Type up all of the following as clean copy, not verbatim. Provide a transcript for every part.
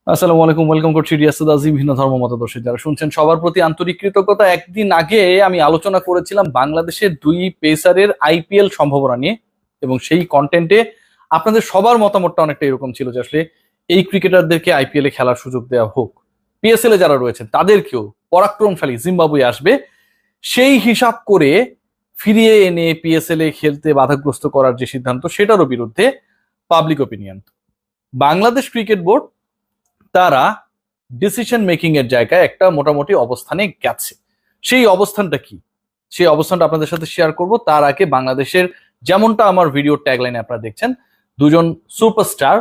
আসসালামু আলাইকুম, ওয়েলকাম করছি রিয়াসুদ আজিম। ভিন্ন ধর্ম মতাদর্শী যারা শুনছেন সবার প্রতি আন্তরিক কৃতজ্ঞতা। একদিন আগে আমি আলোচনা করেছিলাম বাংলাদেশের দুই পেসারের আইপিএল সম্ভাবনা নিয়ে, এবং সেই কন্টেন্টে আপনাদের সবার মতামতটা অনেকটা এরকম ছিল যে আসলে এই ক্রিকেটারদেরকে আইপিএল এ খেলার সুযোগ দেওয়া হোক, পিএসএল এ যারা রয়েছেন তাদেরকেও পরাক্রমশালী জিম্বাবুয়ে আসবে সেই হিসাব করে ফিরিয়ে এনে পিএসএল এ খেলতে বাধাগ্রস্ত করার যে সিদ্ধান্ত, সেটারও বিরুদ্ধে public opinion. Bangladesh cricket board তারা ডিসিশন মেকিং এর জায়গায় একটা মোটামুটি অবস্থানে গেছে। সেই অবস্থানটা কি, সেই অবস্থানটা আপনাদের সাথে শেয়ার করব। তার আগে বাংলাদেশের, যেমনটা আমার ভিডিও ট্যাগলাইনে আপনারা দেখছেন, দুজন সুপারস্টার,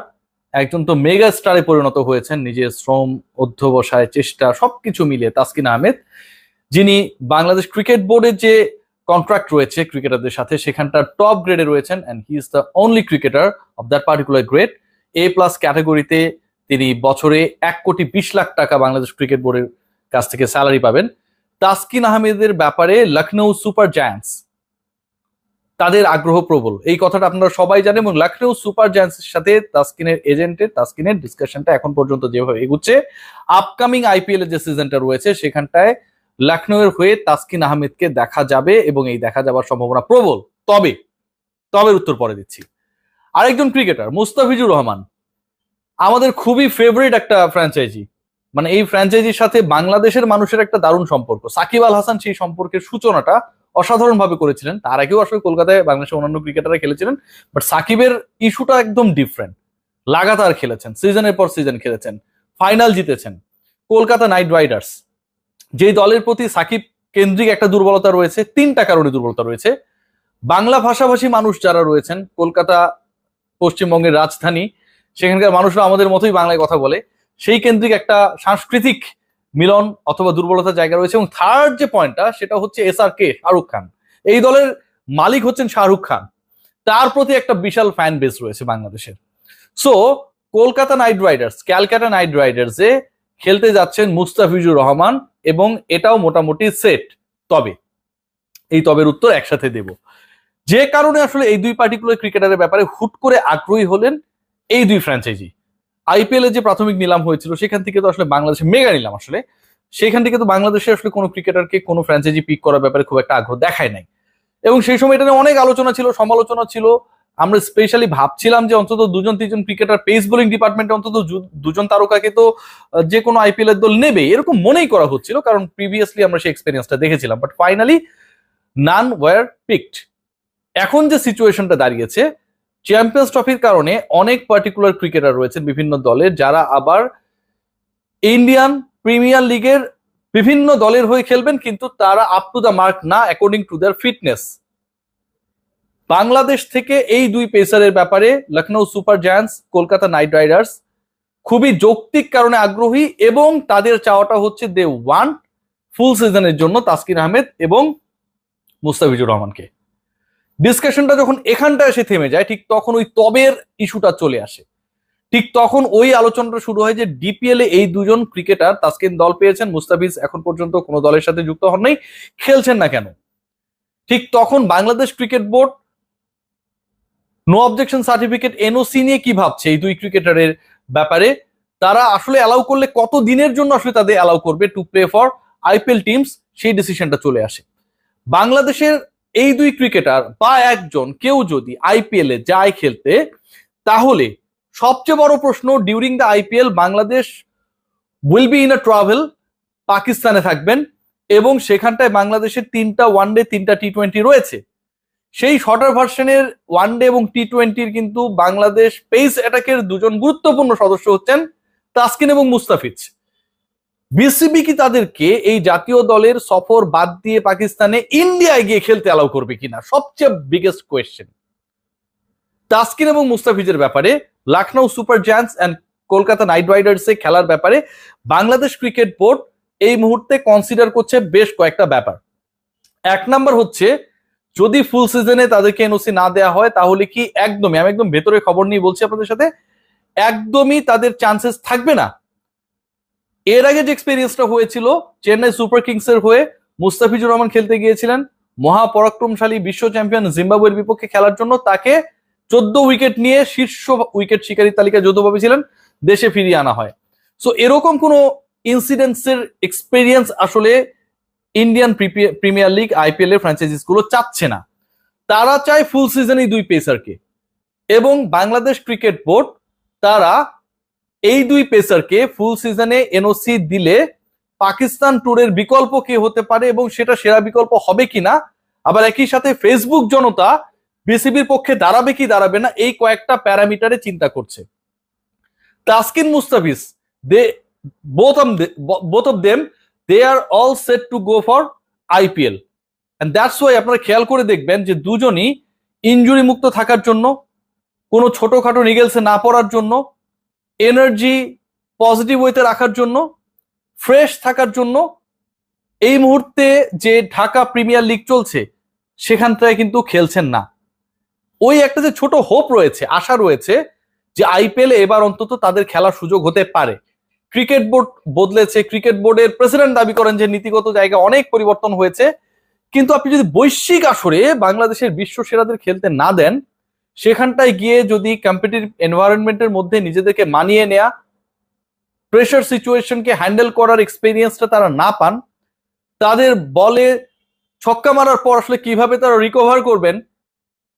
একজন তো মেগা স্টারে পরিণত হয়েছেন নিজের শ্রম, অধ্যবসায়, চেষ্টা সবকিছু মিলিয়ে, তাসকিন আহমেদ, যিনি বাংলাদেশ ক্রিকেট বোর্ডের যে কন্ট্রাক্ট রয়েছে ক্রিকেটারদের সাথে সেখানটার টপ গ্রেডে রয়েছেন, and he is the only cricketer of that particular grade. A plus ক্যাটাগরিতে তিনি বছরে 1,20,00,000 টাকা বাংলাদেশ ক্রিকেট বোর্ডের কাছ থেকে স্যালারি পাবেন। তাসকিন আহমেদের ব্যাপারে লখনৌ সুপার জায়ান্টস তাদের আগ্রহ প্রবল, এই কথাটা আপনারা সবাই জানেন, এবং লখনৌ সুপার জায়ান্টসের সাথে তাসকিনের ডিসকাশনটা এখন পর্যন্ত যেভাবে এগুচ্ছে, আপকামিং আইপিএল এর যে সিজনটা রয়েছে সেখানটায় লখনৌয়ের হয়ে তাসকিন আহমেদকে দেখা যাবে, এবং এই দেখা যাবার সম্ভাবনা প্রবল। তবে তবে উত্তর পরে দিচ্ছি। আরেকজন ক্রিকেটার মুস্তাফিজুর রহমান, আমাদের খুবই ফেভারিট একটা ফ্র্যাঞ্চাইজি, মানে এই ফ্র্যাঞ্চাইজির সাথে বাংলাদেশের মানুষের একটা দারুণ সম্পর্ক। সাকিব আল হাসান সেই সম্পর্কের সূচনাটা অসাধারণ ভাবে করেছিলেন। তার আগেও আসলে কলকাতায় বাংলাদেশের অন্যান্য ক্রিকেটাররা খেলেছিলেন, বাট সাকিবের ইস্যুটা একদম ডিফারেন্ট। লাগাতার খেলেছেন, সিজনের পর সিজন খেলেছেন, ফাইনাল জিতেছেন। কলকাতা নাইট রাইডার্স, যেই দলের প্রতি সাকিব কেন্দ্রিক একটা দুর্বলতা রয়েছে, তিনটা কারণে দুর্বলতা রয়েছে। বাংলা ভাষাভাষী মানুষ যারা রয়েছেন, কলকাতা পশ্চিমবঙ্গের রাজধানী, সেখানকার মানুষরা আমাদের মতোই বাংলায় কথা বলে, সেই কেন্দ্রিক একটা সাংস্কৃতিক মিলন অথবা দুর্বলতার জায়গা রয়েছে। এবং থার্ড যে পয়েন্টটা, সেটা হচ্ছে SRK, শাহরুখ খান। এই দলের মালিক হচ্ছেন শাহরুখ খান, তার প্রতি একটা বিশাল ফ্যান বেস রয়েছে বাংলাদেশের। So Kolkata knight riders, Calcutta knight রাইডার্সে খেলতে যাচ্ছেন মুস্তাফিজুর রহমান, এবং এটাও মোটামুটি সেট। তবে এই তবের উত্তর একসাথে দেব। যে কারণে আসলে এই দুই পার্টিকুলার ক্রিকেটারের ব্যাপারে হুট করে আগ্রহী হলেন এই দুই ফ্র্যাঞ্চাইজি। আইপিএল এর যে প্রাথমিক নিলাম হয়েছিল সেখান থেকে তো আসলে বাংলাদেশে মেগা নিলাম, আসলে সেখান থেকে তো বাংলাদেশে আসলে কোনো ক্রিকেটারকে কোনো ফ্র্যাঞ্চাইজি পিক করার ব্যাপারে খুব একটা আগ্রহ দেখায় নাই। এবং সেই সময় এটা নিয়ে অনেক আলোচনা ছিল, সমালোচনা ছিল। আমরা স্পেশালি ভাবছিলাম যে অন্তত দুজন তিনজন ক্রিকেটার পেস বোলিং ডিপার্টমেন্টে অন্তত দুজন তারকাকে তো যে কোনো আইপিএল এর দল নেবে, এরকম মনেই করা হচ্ছিল, কারণ প্রিভিয়াসলি আমরা সেই এক্সপেরিয়েন্সটা দেখেছিলাম। But finally none were picked. এখন যে সিচুয়েশনটা দাঁড়িয়েছে, চ্যাম্পিয়ন্স ট্রফির কারণে অনেক পার্টিকুলার ক্রিকেটার রয়েছেন বিভিন্ন দলের, যারা আবার ইন্ডিয়ান প্রিমিয়ার লিগের বিভিন্ন দলের হয়ে খেলবেন, কিন্তু তারা আপ টু দ্য মার্ক না according to their fitness. Bangladesh থেকে এই দুই পেসারের ব্যাপারে Lucknow super giants, Kolkata knight Riders খুবই যৌক্তিক কারণে আগ্রহী, এবং তাদের চাওয়াটা হচ্ছে দে ওয়ান্ট ফুল সিজনের জন্য তাসকিন আহমেদ এবং মুস্তাফিজুর রহমানকে। ডিসকাশনটা যখন এখানটা এসে থেমে যায়, ঠিক তখন ওই তবের ইস্যুটা চলে আসে। ঠিক তখন ওই আলোচনাটা শুরু হয় যে ডিপিএল এ এই দুজন ক্রিকেটার, তাসকিন দল পেয়েছেন, মুস্তাফিজ এখন পর্যন্ত কোনো দলের সাথে যুক্ত হন নাই, খেলছেন না কেন? ঠিক তখন Bangladesh cricket board no objection certificate NOC নিয়ে কি ভাবছে এই দুই ক্রিকেটারের ব্যাপারে। তারা আসলে অ্যালাউ করলে কত দিনের জন্য আসলে তাদের অ্যালাউ করবে to play for IPL teams, সেই ডিসিশনটা চলে আসে। বাংলাদেশের এই দুই ক্রিকেটার বা একজন কেউ যদি আইপিএল এ যায় খেলতে, তাহলে সবচেয়ে বড় প্রশ্ন, during the IPL Bangladesh will be in a travel, পাকিস্তানে থাকবেন, এবং সেখানটায় বাংলাদেশের 3টা ওয়ানডে 3টা T20 রয়েছে। সেই শর্টার ভার্সনের ওয়ানডে এবং T20-র কিন্তু বাংলাদেশ পেস অ্যাটাকের দুজন গুরুত্বপূর্ণ সদস্য হচ্ছেন তাসকিন এবং মুস্তাফিজ। বিসিবি কি তাদেরকে এই জাতীয় দলের সফর বাদ দিয়ে পাকিস্তানে ইন্ডিয়ায় গিয়ে খেলতে অ্যালাউ করবে কিনা, সবচেয়ে বিগেস্ট কোয়েশ্চেন। তাসকিন এবং মুস্তাফিজের ব্যাপারে, Lucknow super giants and Kolkata knight রাইডার্সে খেলার ব্যাপারে বাংলাদেশ ক্রিকেট বোর্ড এই মুহূর্তে কনসিডার করছে বেশ কয়েকটা ব্যাপার। এক নাম্বার হচ্ছে, যদি ফুল সিজনে তাদেরকে NOC না দেওয়া হয়, তাহলে কি একদমই, আমি একদম ভেতরের খবর নিয়ে বলছি আপনাদের সাথে, একদমই তাদের চান্সেস থাকবে না। এর আগে যে এক্সপেরিয়েন্সটা হয়েছিল, চেন্নাই সুপার কিংসের হয়ে মুস্তাফিজুর রহমান খেলতে গিয়েছিলেন মহাপরাক্রমশালী বিশ্ব চ্যাম্পিয়ন জিম্বাবুয়ের বিপক্ষে খেলার জন্য। তাকে 14 উইকেট নিয়ে শীর্ষ উইকেট শিকারী তালিকায় যৌথভাবে ছিলেন, দেশে ফিরিয়ে আনা হয়। সো এরকম কোনো ইনসিডেন্টসের এক্সপেরিয়েন্স আসলে ইন্ডিয়ান প্রিমিয়ার লিগ আইপিএল এর ফ্র্যাঞ্চাইজিস গুলো চাচ্ছে না। তারা চায় ফুল সিজনই দুই পেসারকে, এবং বাংলাদেশ ক্রিকেট বোর্ড তারা এই দুই পেসারকে ফুল সিজনে এনওসি দিলে পাকিস্তান ট্যুরের বিকল্প কে হতে পারে এবং সেটা সেরা বিকল্প হবে কিনা, আবার একই সাথে ফেসবুক জনতা বিসিবির পক্ষে দাঁড়াবে কি দাঁড়াবে না, এই কয়েকটা প্যারামিটারে চিন্তা করছে। তাসকিন মুস্তাফিজ, দে both of them they are all set to go for IPL, and that's why আপনারা খেয়াল করে দেখবেন যে দুজনই ইনজুরি মুক্ত থাকার জন্য, কোনো ছোটখাটো নিগেলসে না পড়ার জন্য, এনার্জি পজিটিভ ওয়েতে রাখার জন্য, ফ্রেশ থাকার জন্য এই মুহূর্তে যে ঢাকা প্রিমিয়ার লিগ চলছে সেখানটায় কিন্তু খেলছেন না। ওই একটা যে ছোট হোপ রয়েছে, আশা রয়েছে যে আইপিএল এবার অন্তত তাদের খেলার সুযোগ হতে পারে। ক্রিকেট বোর্ড বদলেছে, ক্রিকেট বোর্ডের প্রেসিডেন্ট দাবি করেন যে নীতিগত জায়গায় অনেক পরিবর্তন হয়েছে, কিন্তু আপনি যদি বৈশ্বিক আসরে বাংলাদেশের বিশ্ব সেরাদের খেলতে না দেন, সেখানটায় গিয়ে যদি কম্পিটিটিভ এনভায়রনমেন্টের মধ্যে নিজেদেরকে মানিয়ে নেয়া, প্রেশার সিচুয়েশনকে হ্যান্ডেল করার এক্সপেরিয়েন্সটা তারা না পান, তাদের বলে ছক্কা মারার পর আসলে কিভাবে তারা রিকভার করবেন,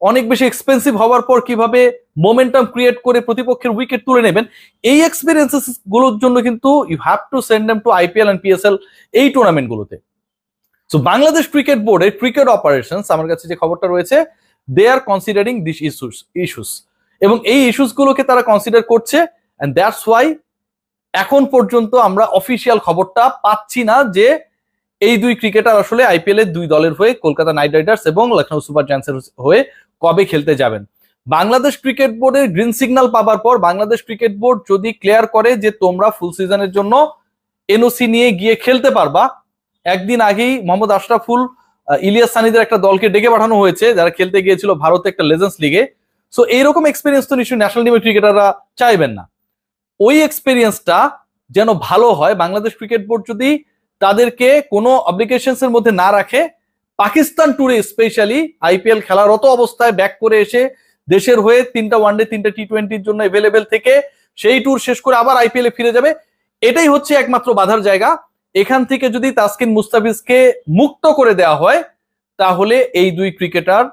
অনেক বেশি এক্সপেন্সিভ হওয়ার পর কিভাবে মোমেন্টাম ক্রিয়েট করে প্রতিপক্ষের উইকেট তুলে নেবেন, এই এক্সপেরিয়েন্সেস গুলোর জন্য কিন্তু you have to send them to IPL and PSL, এই টুর্নামেন্ট গুলোতে। সো বাংলাদেশ ক্রিকেট বোর্ডের ক্রিকেট অপারেশনস, আমার কাছে যে খবরটা রয়েছে, they are considering this issues, এবং এই ইস্যুস গুলোকে তারা কনসিডার করছে, এন্ড দ্যাটস ওয়াই এখন পর্যন্ত আমরা অফিসিয়াল খবরটা পাচ্ছি না যে এই দুই ক্রিকেটার আসলে আইপিএল এর দুই দলের হয়ে, কলকাতা নাইট রাইডার্স এবং লখনৌ সুপার জায়ান্টসের হয়ে কবে খেলতে যাবেন। বাংলাদেশ ক্রিকেট বোর্ডের গ্রিন সিগন্যাল পাবার পর বাংলাদেশ ক্রিকেট বোর্ড যদি ক্লিয়ার করে যে তোমরা ফুল সিজনের জন্য এনওসি নিয়ে গিয়ে খেলতে পারবা, একদিন আগেই মোহাম্মদ আশরাফুল, ইলিয়াস সানিদের একটা দলকে ডেকে পাঠানো হয়েছে যারা খেলতে গিয়েছিল ভারতে একটা লেজেন্ডস লিগে। সো এইরকম এক্সপিরিয়েন্স তো নিশ্চয়ই ন্যাশনাল টিমের ক্রিকেটাররা চাইবেন না। ওই এক্সপিরিয়েন্সটা যেন ভালো হয়, বাংলাদেশ ক্রিকেট বোর্ড যদি তাদেরকে কোনো অব্লিগেশনস এর মধ্যে না রাখে, পাকিস্তান ট্যুরে স্পেশালি আইপিএল খেলারত অবস্থায় ব্যাক করে এসে দেশের হয়ে 3টা ওয়ানডে 3টা টি20-র জন্য এভেলেবেল থেকে সেই ট্যুর শেষ করে আবার আইপিএল এ ফিরে যাবে, এটাই হচ্ছে একমাত্র বাধার জায়গা। এখান থেকে যদি তাসকিন মুস্তাফিজকে মুক্ত করে দেওয়া হয়, তাহলে এই দুই ক্রিকেটার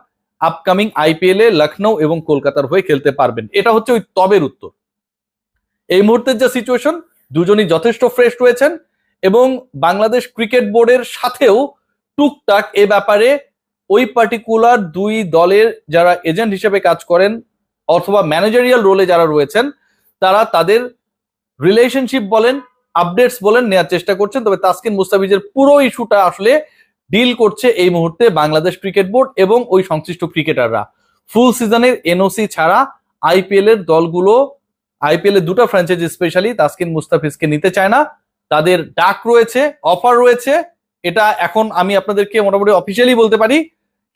আপকামিং আইপিএল এ লখনৌ এবং কলকাতার হয়ে খেলতে পারবেন। এটা হচ্ছে ওই তবের উত্তর। এই মুহূর্তের যে সিচুয়েশন, দুজনই যথেষ্ট ফ্রেশ রয়েছেন, এবং বাংলাদেশ ক্রিকেট বোর্ডের সাথেও টুকটাক এ ব্যাপারে ওই পার্টিকুলার দুই দলের যারা এজেন্ট হিসেবে কাজ করেন অথবা ম্যানেজারিয়াল রোলে যারা রয়েছেন, তারা তাদের রিলেশনশিপ বলেন, আপডেটস বলেন নেওয়ার চেষ্টা করছেন। তবে তাসকিন মুস্তাফিজের পুরো ইস্যুটা আসলে ডিল করছে এই মুহূর্তে বাংলাদেশ ক্রিকেট বোর্ড এবং ওই সংশ্লিষ্ট ক্রিকেটাররা। ফুল সিজনের এনওসি ছাড়া আইপিএল এর দলগুলো, আইপিএল এর দুটো ফ্র্যাঞ্চাইজি স্পেশালি তাসকিন মুস্তাফিজকে নিতে চায় না। তাদের ডাক রয়েছে, অফার রয়েছে, এটা এখন আমি আপনাদেরকে মোটামুটি অফিসিয়ালি বলতে পারি,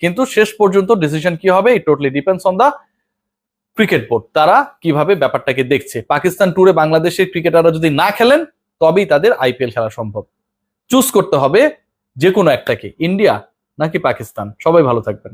কিন্তু শেষ পর্যন্ত ডিসিশন কি হবে it totally depends on the cricket board, তারা কিভাবে ব্যাপারটাকে দেখছে। পাকিস্তান ট্যুরে বাংলাদেশের ক্রিকেটাররা যদি না খেলেন তবেই তাদের আইপিএল খেলা সম্ভব। চুজ করতে হবে যে কোনো একটাকে, ইন্ডিয়া নাকি পাকিস্তান। সবাই ভালো থাকবেন।